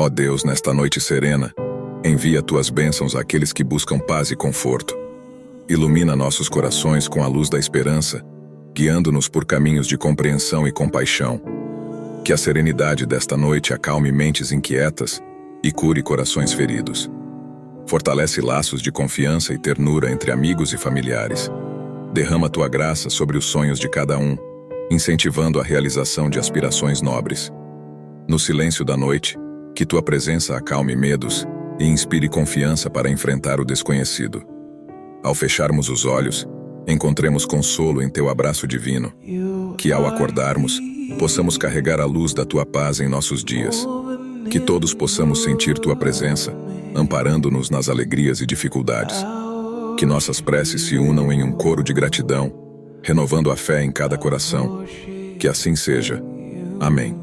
Ó Deus, nesta noite serena, envia tuas bênçãos àqueles que buscam paz e conforto. Ilumina nossos corações com a luz da esperança, guiando-nos por caminhos de compreensão e compaixão. Que a serenidade desta noite acalme mentes inquietas e cure corações feridos. Fortalece laços de confiança e ternura entre amigos e familiares. Derrama tua graça sobre os sonhos de cada um, incentivando a realização de aspirações nobres. No silêncio da noite, que tua presença acalme medos e inspire confiança para enfrentar o desconhecido. Ao fecharmos os olhos, encontremos consolo em teu abraço divino. Que ao acordarmos, possamos carregar a luz da tua paz em nossos dias. Que todos possamos sentir tua presença, amparando-nos nas alegrias e dificuldades. Que nossas preces se unam em um coro de gratidão, renovando a fé em cada coração. Que assim seja. Amém.